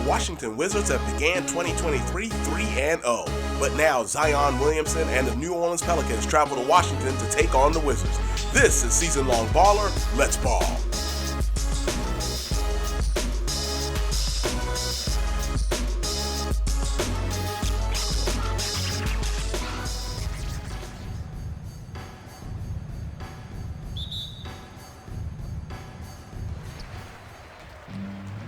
Washington Wizards have began 2023 3-0. But now Zion Williamson and the New Orleans Pelicans travel to Washington to take on the Wizards. This is Season Long Baller. Let's ball.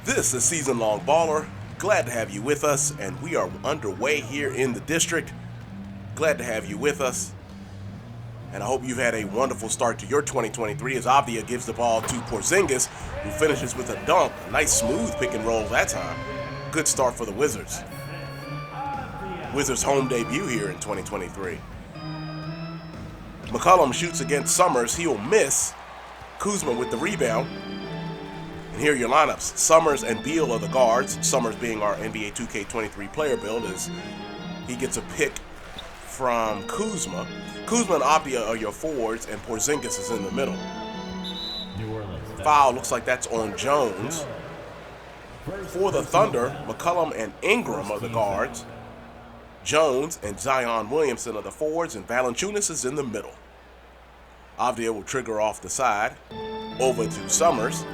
This is Season Long Baller. Glad to have you with us, and we are underway here in the district. Glad to have you with us, and I hope you've had a wonderful start to your 2023 as Avdia gives the ball to Porzingis, who finishes with a dunk. A nice smooth pick and roll that time. Good start for the Wizards. Wizards' home debut here in 2023. McCollum shoots against Summerz. He'll miss. Kuzma with the rebound. And here are your lineups. Summerz and Beal are the guards. Summerz being our NBA 2K23 player build as he gets a pick from Kuzma. Kuzma and Avdia are your forwards, and Porzingis is in the middle. Foul looks like that's on Jones. For the Thunder, McCollum and Ingram are the guards. Jones and Zion Williamson are the forwards, and Valanciunas is in the middle. Avdia will trigger off the side. Over to Summerz.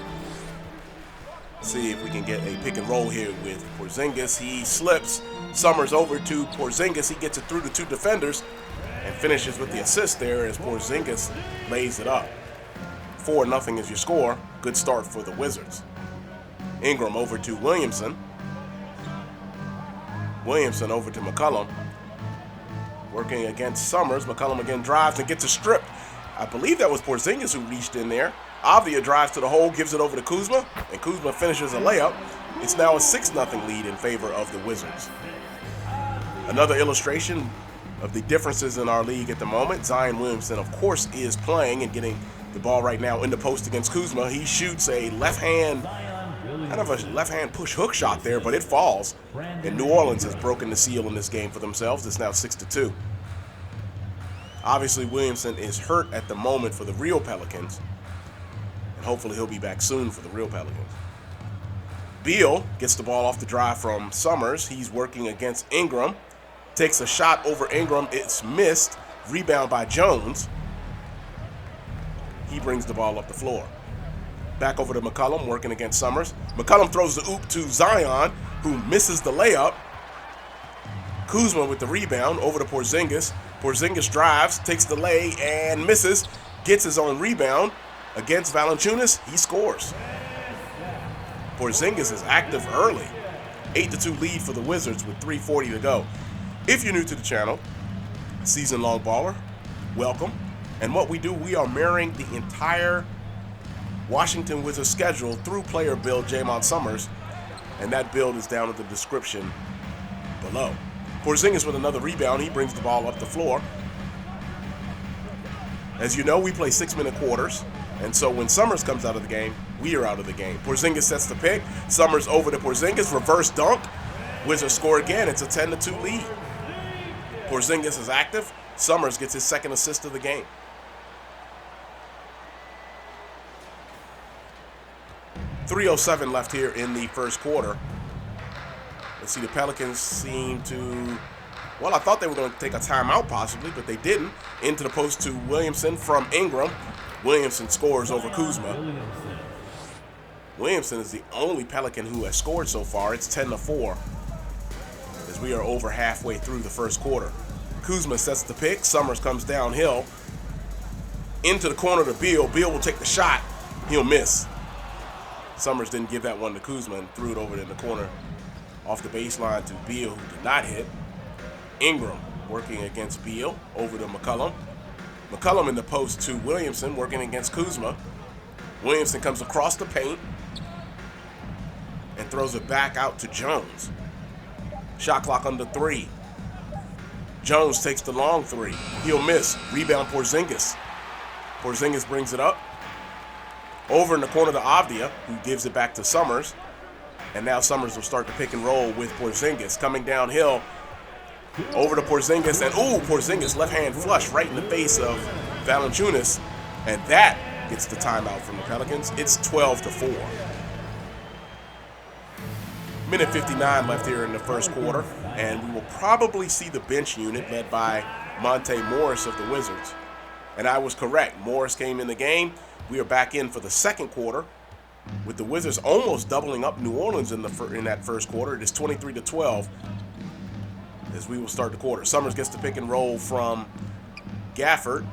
See if we can get a pick and roll here with Porzingis. He slips. Summerz over to Porzingis. He gets it through the two defenders and finishes with the assist there as Porzingis lays it up. 4-0 is your score. Good start for the Wizards. Ingram over to Williamson. Williamson over to McCollum. Working against Summerz. McCollum again drives and gets a strip. I believe that was Porzingis who reached in there. Avdia drives to the hole, gives it over to Kuzma, and Kuzma finishes a layup. It's now a 6-0 lead in favor of the Wizards. Another illustration of the differences in our league at the moment. Zion Williamson, of course, is playing and getting the ball right now in the post against Kuzma. He shoots a left-hand push hook shot there, but it falls. And New Orleans has broken the seal in this game for themselves. It's now 6-2. Obviously, Williamson is hurt at the moment for the real Pelicans. Hopefully he'll be back soon for the real Pelicans. Beal gets the ball off the drive from Summerz. He's working against Ingram. Takes a shot over Ingram. It's missed. Rebound by Jones. He brings the ball up the floor. Back over to McCollum working against Summerz. McCollum throws the oop to Zion, who misses the layup. Kuzma with the rebound over to Porzingis. Porzingis drives, takes the lay and misses. Gets his own rebound. Against Valanciunas, he scores. Porzingis is active early. 8-2 lead for the Wizards with 3:40 to go. If you're new to the channel, Season Long Baller, welcome. And what we do, we are mirroring the entire Washington Wizards schedule through player build Jaymont Summerz, and that build is down in the description below. Porzingis with another rebound. He brings the ball up the floor. As you know, we play 6-minute quarters. And so when Summerz comes out of the game, we are out of the game. Porzingis sets the pick. Summerz over to Porzingis. Reverse dunk. Wizards score again. It's a 10-2 lead. Porzingis is active. Summerz gets his second assist of the game. .307 left here in the first quarter. Let's see, the Pelicans seem to... Well, I thought they were going to take a timeout possibly, but they didn't. Into the post to Williamson from Ingram. Williamson scores over Kuzma. Williamson is the only Pelican who has scored so far. It's 10-4 as we are over halfway through the first quarter. Kuzma sets the pick. Summerz comes downhill. Into the corner to Beal. Beal will take the shot. He'll miss. Summerz didn't give that one to Kuzma and threw it over in the corner off the baseline to Beal, who did not hit. Ingram working against Beal. Over to McCollum. McCollum in the post to Williamson, working against Kuzma. Williamson comes across the paint and throws it back out to Jones. Shot clock under 3. Jones takes the long 3. He'll miss. Rebound Porzingis. Porzingis brings it up. Over in the corner to Avdia, who gives it back to Summerz. And now Summerz will start to pick and roll with Porzingis. Coming downhill. Over to Porzingis, and Porzingis left-hand flush right in the face of Valanciunas, and that gets the timeout from the Pelicans. It's 12-4. Minute 59 left here in the first quarter, and we will probably see the bench unit led by Monte Morris of the Wizards. And I was correct. Morris came in the game. We are back in for the second quarter, with the Wizards almost doubling up New Orleans in that first quarter. It is 23-12 as we will start the quarter. Summerz gets the pick and roll from Gafford.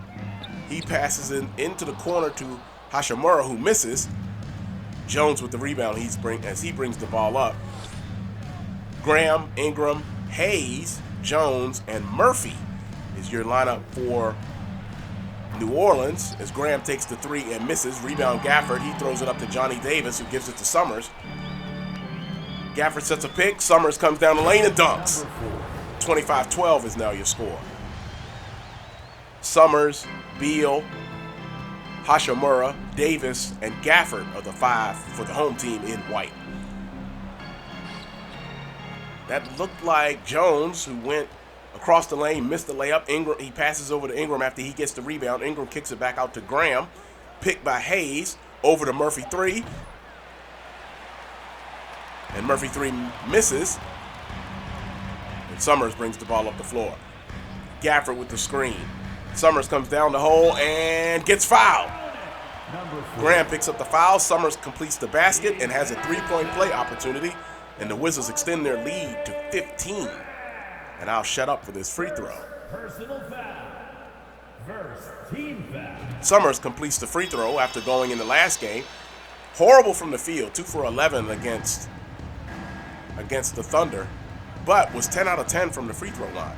He passes into the corner to Hachimura, who misses. Jones with the rebound as he brings the ball up. Graham, Ingram, Hayes, Jones, and Murphy is your lineup for New Orleans as Graham takes the three and misses. Rebound Gafford. He throws it up to Johnny Davis, who gives it to Summerz. Gafford sets a pick. Summerz comes down the lane and dunks. 25-12 is now your score. Summerz, Beal, Hachimura, Davis, and Gafford are the five for the home team in white. That looked like Jones, who went across the lane, missed the layup. Ingram, he passes over to Ingram after he gets the rebound. Ingram kicks it back out to Graham. Picked by Hayes. Over to Murphy 3. And Murphy 3 misses. And Summerz brings the ball up the floor. Gafford with the screen. Summerz comes down the hole and gets fouled. Graham picks up the foul. Summerz completes the basket and has a three-point play opportunity. And the Wizards extend their lead to 15. And I'll shut up for this free throw. Personal foul. First team foul. Summerz completes the free throw after going in the last game. Horrible from the field, 2 for 11 against the Thunder, but was 10 out of 10 from the free throw line.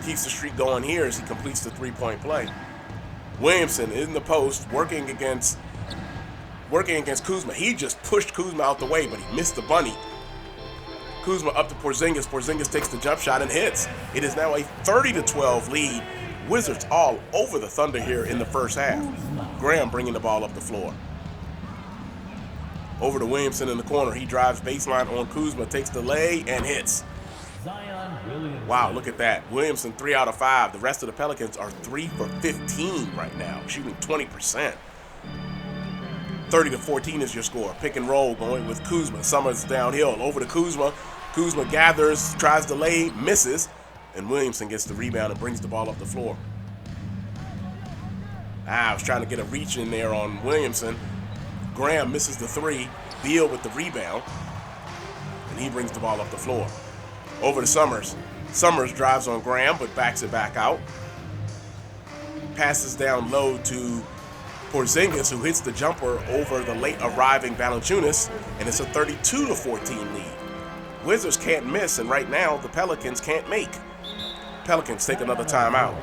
Keeps the streak going here as he completes the three-point play. Williamson in the post, working against Kuzma. He just pushed Kuzma out the way, but he missed the bunny. Kuzma up to Porzingis. Porzingis takes the jump shot and hits. It is now a 30-12 lead. Wizards all over the Thunder here in the first half. Graham bringing the ball up the floor. Over to Williamson in the corner. He drives baseline on Kuzma, takes the lay, and hits. Wow, look at that. Williamson 3 out of 5. The rest of the Pelicans are 3 for 15 right now, shooting 20%. 30-14 is your score. Pick and roll going with Kuzma. Summerz downhill. Over to Kuzma. Kuzma gathers, tries to lay, misses, and Williamson gets the rebound and brings the ball up the floor. I was trying to get a reach in there on Williamson. Graham misses the three. Beal with the rebound, and he brings the ball up the floor. Over to Summerz. Summerz drives on Graham, but backs it back out. Passes down low to Porzingis, who hits the jumper over the late arriving Valanciunas, and it's a 32-14 lead. Wizards can't miss, and right now the Pelicans can't make. Pelicans take another timeout.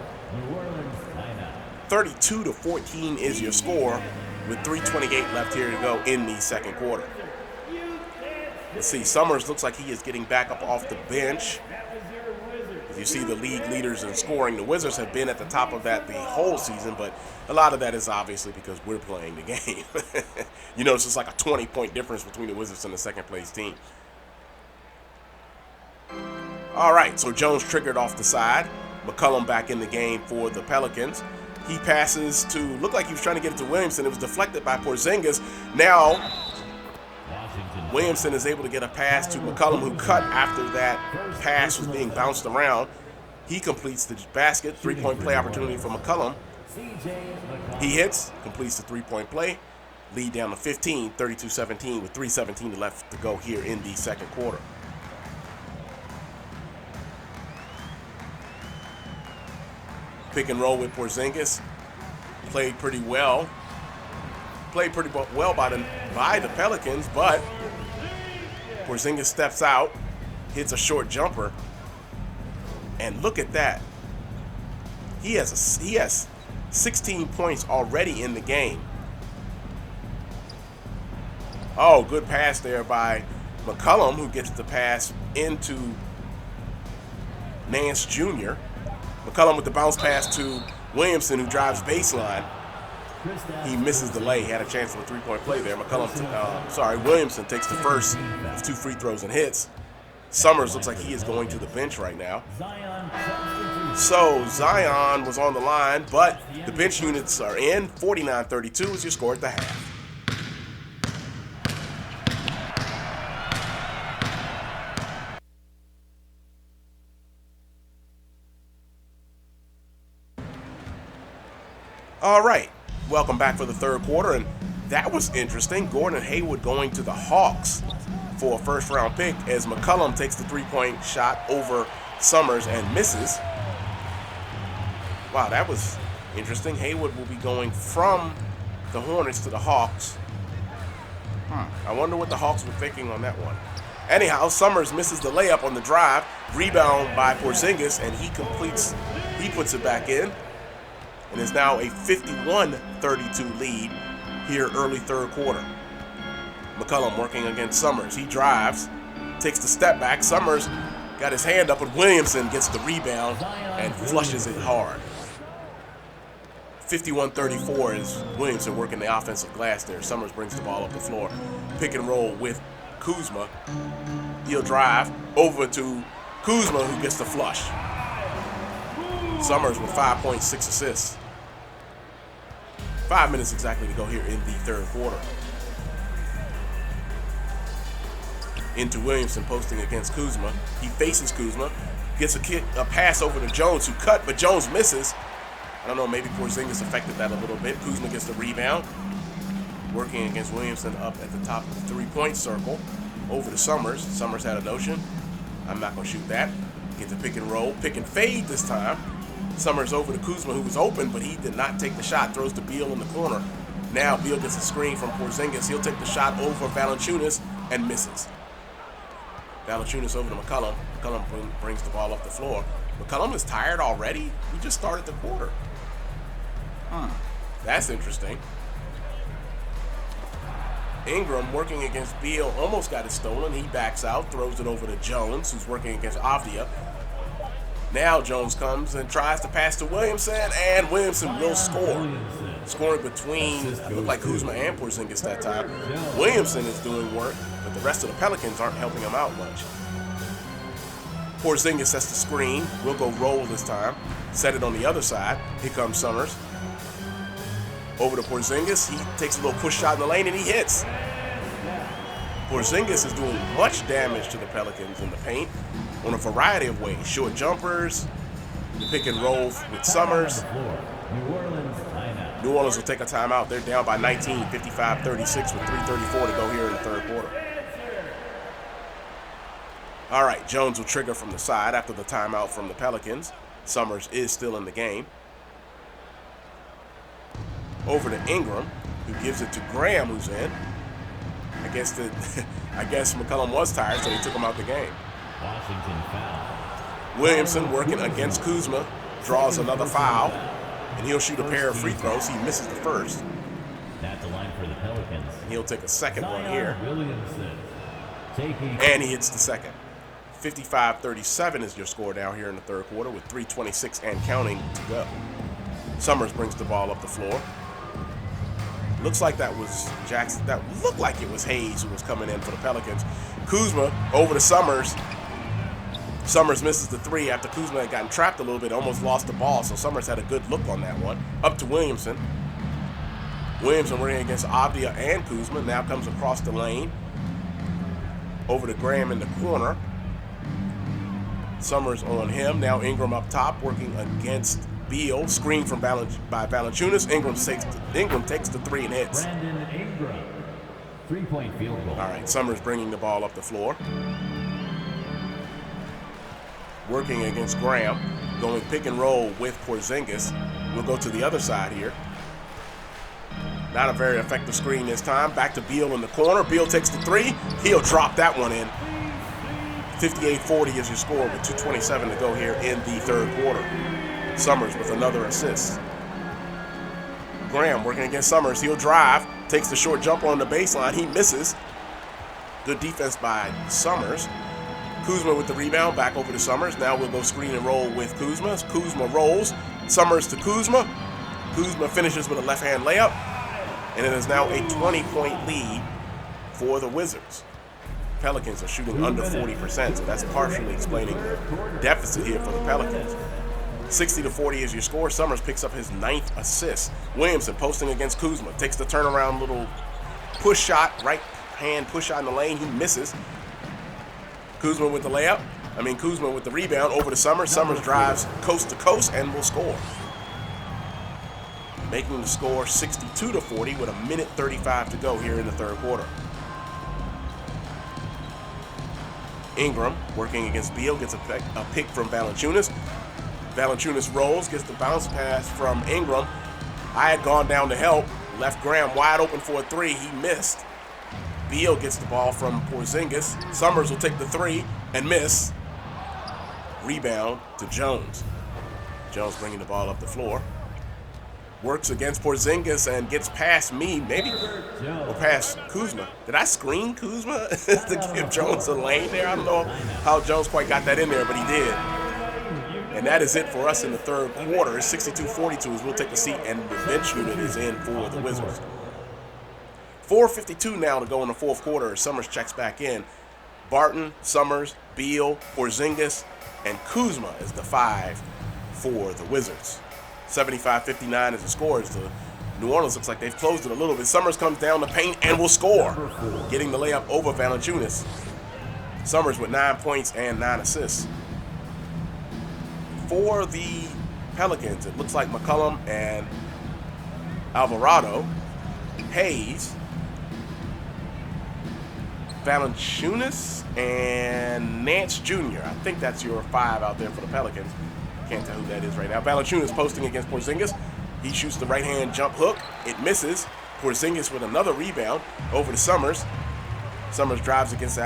32-14 is your score with 3:28 left here to go in the second quarter. Let's see, Summerz looks like he is getting back up off the bench. As you see the league leaders in scoring, the Wizards have been at the top of that the whole season, but a lot of that is obviously because we're playing the game. You know, it's just like a 20-point difference between the Wizards and the second-place team. All right, so Jones triggered off the side. McCollum back in the game for the Pelicans. He passes to, looked like he was trying to get it to Williamson. It was deflected by Porzingis. Now, Williamson is able to get a pass to McCollum, who cut after that pass was being bounced around. He completes the basket. Three-point play opportunity for McCollum. He hits, completes the three-point play. Lead down to 15, 32-17 with 3:17 left to go here in the second quarter. Pick and roll with Porzingis. Played pretty well. Played pretty well by the Pelicans, but Porzingis steps out, hits a short jumper, and look at that. He has 16 points already in the game. Oh, good pass there by McCollum, who gets the pass into Nance Jr. McCollum with the bounce pass to Williamson, who drives baseline. He misses the lay. He had a chance for a three-point play there. Williamson takes the first of two free throws and hits. Summerz looks like he is going to the bench right now. So Zion was on the line, but the bench units are in. 49-32 is your score at the half. All right, welcome back for the third quarter, and that was interesting. Gordon Hayward going to the Hawks for a first-round pick as McCollum takes the three-point shot over Summerz and misses. Wow, that was interesting. Hayward will be going from the Hornets to the Hawks. I wonder what the Hawks were thinking on that one. Anyhow, Summerz misses the layup on the drive. Rebound by Porzingis, and he puts it back in. And it's now a 51-32 lead here early third quarter. McCollum working against Summerz. He drives, takes the step back. Summerz got his hand up, and Williamson gets the rebound and flushes it hard. 51-34 is Williamson working the offensive glass there. Summerz brings the ball up the floor. Pick and roll with Kuzma. He'll drive over to Kuzma, who gets the flush. Summerz with 5 points, 6 assists. 5 minutes exactly to go here in the third quarter. Into Williamson posting against Kuzma. He faces Kuzma. Gets a pass over to Jones, who cut, but Jones misses. I don't know, maybe Porzingis affected that a little bit. Kuzma gets the rebound. Working against Williamson up at the top of the three-point circle. Over to Summerz. Summerz had a notion. I'm not going to shoot that. Get the pick and roll. Pick and fade this time. Summerz over to Kuzma, who was open, but he did not take the shot. Throws to Beal in the corner. Now Beal gets a screen from Porzingis. He'll take the shot over Valanciunas and misses. Valanciunas over to McCollum. McCollum brings the ball up the floor. McCollum is tired already? We just started the quarter. That's interesting. Ingram working against Beal, almost got it stolen. He backs out, throws it over to Jones, who's working against Avdia. Now Jones comes and tries to pass to Williamson, and Williamson will score. Scoring between, it looked like Kuzma and Porzingis that time. Williamson is doing work, but the rest of the Pelicans aren't helping him out much. Porzingis sets the screen. We'll go roll this time. Set it on the other side. Here comes Summerz. Over to Porzingis. He takes a little push shot in the lane, and he hits. Porzingis is doing much damage to the Pelicans in the paint on a variety of ways. Short jumpers, the pick and roll with Summerz. New Orleans will take a timeout. They're down by 19, 55-36 with 3:34 to go here in the third quarter. All right, Jones will trigger from the side after the timeout from the Pelicans. Summerz is still in the game. Over to Ingram, who gives it to Graham, who's in. I guess McCollum was tired, so he took him out the game. Washington foul. Williamson working against Kuzma, draws another foul, and he'll shoot a pair of free throws. He misses the first. At the line for the Pelicans. And he'll take a second one here, Williamson taking. and he hits the second. 55-37 is your score down here in the third quarter with 3:26 and counting to go. Summerz brings the ball up the floor. Looks like that was Jackson. That looked like it was Hayes who was coming in for the Pelicans. Kuzma over to Summerz. Summerz misses the three after Kuzma had gotten trapped a little bit, almost lost the ball, so Summerz had a good look on that one. Up to Williamson. Williamson running against Avdia and Kuzma. Now comes across the lane. Over to Graham in the corner. Summerz on him. Now Ingram up top working against Beal. Screen from by Valanciunas. Ingram takes the three and hits. Brandon Ingram. 3-point field goal. All right, Summerz bringing the ball up the floor. Working against Graham. Going pick and roll with Porzingis. We'll go to the other side here. Not a very effective screen this time. Back to Beal in the corner. Beal takes the three. He'll drop that one in. 58-40 is your score with 2:27 to go here in the third quarter. Summerz with another assist. Graham working against Summerz. He'll drive. Takes the short jumper on the baseline. He misses. Good defense by Summerz. Kuzma with the rebound. Back over to Summerz. Now we'll go screen and roll with Kuzma. Kuzma rolls. Summerz to Kuzma. Kuzma finishes with a left-hand layup. And it is now a 20-point lead for the Wizards. Pelicans are shooting under 40%, so that's partially explaining the deficit here for the Pelicans. 60-40 is your score. Summerz picks up his 9th assist. Williamson posting against Kuzma. Takes the turnaround little push shot, right hand push shot in the lane. He misses. Kuzma with the layup. Kuzma with the rebound over to Summerz. Summerz drives coast to coast and will score. making the score 62-40 with 1:35 to go here in the third quarter. Ingram working against Beal, gets a pick from Valanciunas. Valanciunas rolls, gets the bounce pass from Ingram. I had gone down to help, left Graham wide open for a three. He missed. Beal gets the ball from Porzingis. Summerz will take the three and miss. Rebound to Jones. Jones bringing the ball up the floor. Works against Porzingis and gets past me, maybe, or past Kuzma. Did I screen Kuzma to give Jones a lane there? I don't know how Jones quite got that in there, but he did. And that is it for us in the third quarter. It's 62-42 as we'll take a seat, and the bench unit is in for the Wizards. 4:52 now to go in the fourth quarter. Summerz checks back in. Barton, Summerz, Beal, Porzingis, and Kuzma is the five for the Wizards. 75-59 is the score. The New Orleans looks like they've closed it a little bit. Summerz comes down the paint and will score, getting the layup over Valanciunas. Summerz with 9 points and 9 assists. For the Pelicans, it looks like McCollum and Alvarado, Hayes, Valanciunas, and Nance Jr. I think that's your five out there for the Pelicans. Can't tell who that is right now. Valanciunas posting against Porzingis. He shoots the right-hand jump hook. It misses. Porzingis with another rebound over to Summerz. Summerz drives against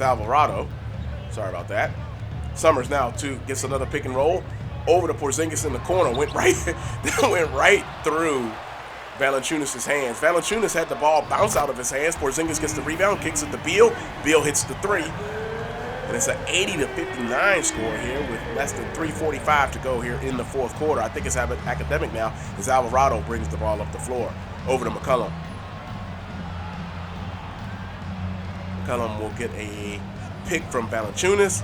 Alvarado. Sorry about that. Summerz now gets another pick and roll over to Porzingis in the corner. Went right through Valanciunas' hands. Valanciunas had the ball bounce out of his hands. Porzingis gets the rebound, kicks it to Beal. Beal hits the three. And it's an 80-59 score here with less than 3:45 to go here in the fourth quarter. I think it's academic now as Alvarado brings the ball up the floor. Over to McCollum. McCollum will get a pick from Valanciunas.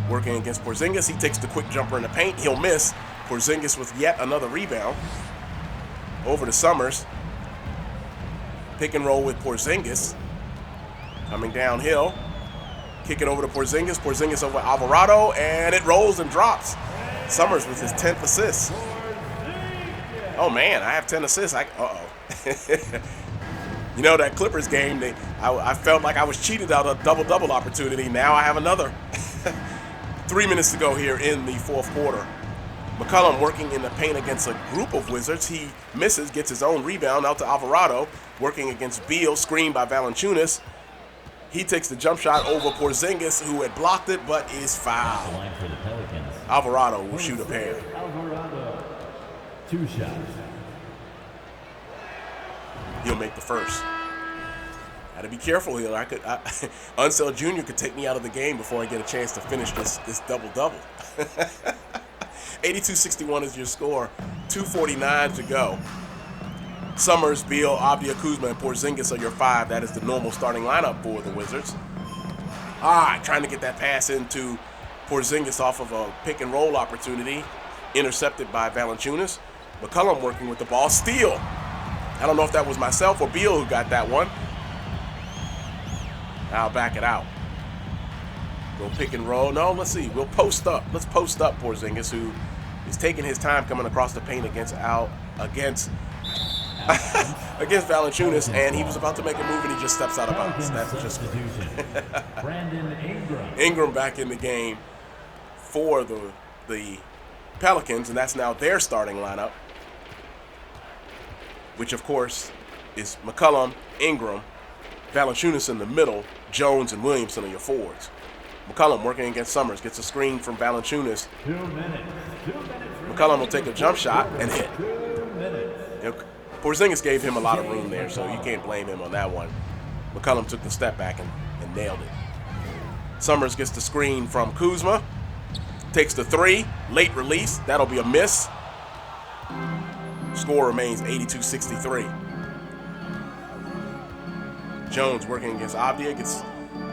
Working against Porzingis. He takes the quick jumper in the paint. He'll miss. Porzingis with yet another rebound. Over to Summerz. Pick and roll with Porzingis. Coming downhill. Kick it over to Porzingis. Porzingis over Alvarado. And it rolls and drops. Summerz with his 10th assist. Oh, man. I have 10 assists. Uh-oh. You know, that Clippers game, I felt like I was cheated out of a double-double opportunity. Now I have another. 3 minutes to go here in the fourth quarter. McCollum working in the paint against a group of Wizards. He misses, gets his own rebound out to Alvarado. Working against Beal, screened by Valanciunas. He takes the jump shot over Porzingis, who had blocked it but is fouled. Alvarado will shoot a pair. Alvarado, 2 shots. He'll make the first. Got to be careful here. Unseld Jr. could take me out of the game before I get a chance to finish this double-double. 82-61 is your score. 2:49 to go. Summerz, Beal, Avdija, Kuzma, and Porzingis are your five. That is the normal starting lineup for the Wizards. Trying to get that pass into Porzingis off of a pick-and-roll opportunity. Intercepted by Valanciunas. McCollum working with the ball. Steal. I don't know if that was myself or Beal who got that one. I'll back it out. We'll pick and roll. No, let's see. We'll post up. Let's post up Porzingis, who is taking his time coming across the paint against Valanciunas, and he was about to make a move and he just steps out of bounds. That's just Brandon Ingram back in the game for the Pelicans, and that's now their starting lineup, which of course is McCollum, Ingram, Valanciunas in the middle, Jones and Williamson are your forwards. McCollum working against Summerz, gets a screen from Valanciunas. 2 minutes. McCollum will take a jump shot and hit. 2 minutes. Porzingis gave him a lot of room there, so you can't blame him on that one. McCollum took the step back and nailed it. Summerz gets the screen from Kuzma. Takes the three. Late release. That'll be a miss. Score remains 82-63. Jones working against Avdija.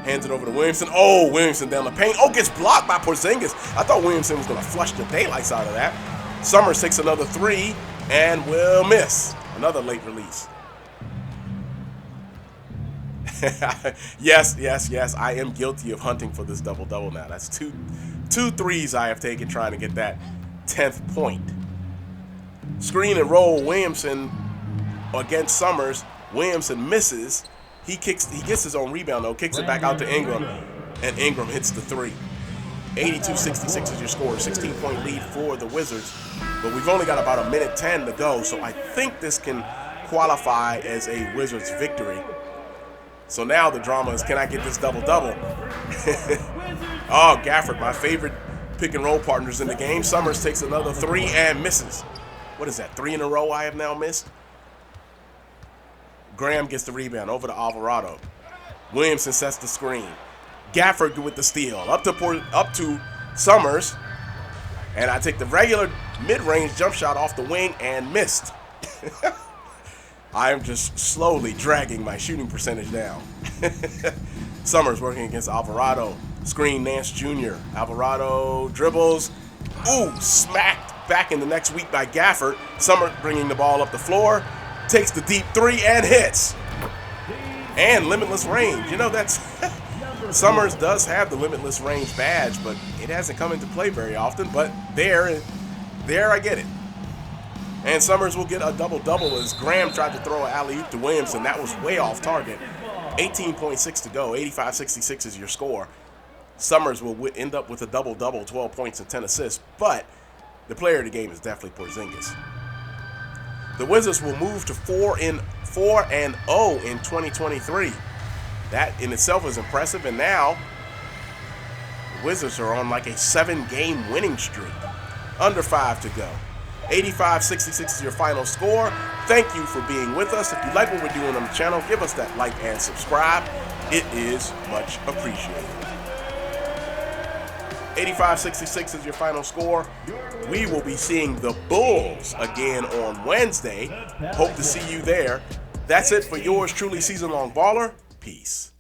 Hands it over to Williamson. Oh, Williamson down the paint. Oh, gets blocked by Porzingis. I thought Williamson was going to flush the daylights out of that. Summerz takes another three and will miss. Another late release. Yes. I am guilty of hunting for this double-double now. That's two threes I have taken trying to get that 10th point. Screen and roll, Williamson against Summerz. Williamson misses. He gets his own rebound though, kicks it back out to Ingram, and Ingram hits the three. 82-66 is your score, 16-point lead for the Wizards. But we've only got about a minute 10 to go, so I think this can qualify as a Wizards victory. So now the drama is, can I get this double-double? Oh, Gafford, my favorite pick and roll partners in the game. Summerz takes another three and misses. What is that, 3 in a row I have now missed? Graham gets the rebound over to Alvarado. Williamson sets the screen. Gafford with the steal. Up to Summerz. And I take the regular mid-range jump shot off the wing and missed. I am just slowly dragging my shooting percentage down. Summerz working against Alvarado. Screen Nance Jr. Alvarado dribbles. Ooh, smacked back in the next week by Gafford. Summerz bringing the ball up the floor. Takes the deep three and hits. And limitless range. You know, that's... Summerz does have the limitless range badge, but it hasn't come into play very often. But there I get it. And Summerz will get a double-double as Graham tried to throw an alley-oop to Williamson. That was way off target. 18.6 to go. 85-66 is your score. Summerz will end up with a double-double, 12 points and 10 assists. But the player of the game is definitely Porzingis. The Wizards will move to 4-0 in 2023. That in itself is impressive, and now the Wizards are on like a 7-game winning streak. Under 5 to go. 85-66 is your final score. Thank you for being with us. If you like what we're doing on the channel, give us that like and subscribe. It is much appreciated. 85-66 is your final score. We will be seeing the Bulls again on Wednesday. Hope to see you there. That's it for yours truly, Season Long Baller. Peace.